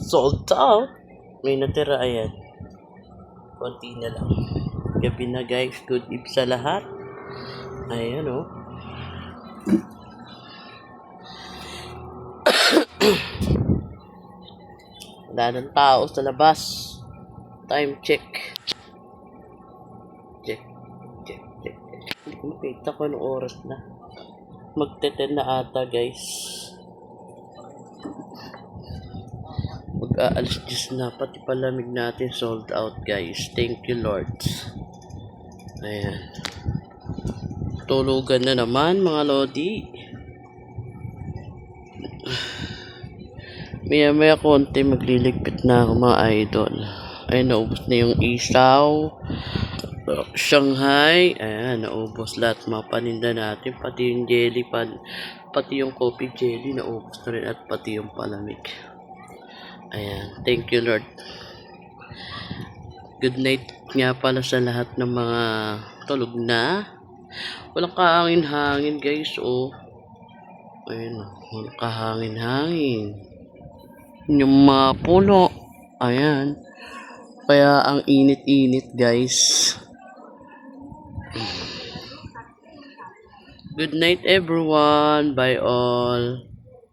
Sold out. May natira, ayan. Konti na lang. Gabi na guys. Good eve sa lahat. Ayan oh. Wala ng tao sa labas. Time check. Check. Hindi ko makita ko anong oras na. Magte-10 na ata guys. Mag-aalas 10 na. Pati palamig natin sold out guys. Thank you Lord. Ayan. Tulugan na naman mga lodi. Maya konti magliligpit na ako mga idol. Ay naubos na yung isaw. Shanghai. Ayan, naubos lahat mga paninda natin. Pati yung jelly pati yung coffee jelly naubos na rin. At pati yung palamig. Ayan, thank you Lord. Good night nga pala sa lahat ng mga tulog na. Walang kahangin-hangin guys. Oh. Ayan, walang kahangin-hangin. Yung mga puno. Ayan. Kaya ang init-init guys. Good night everyone. Bye all.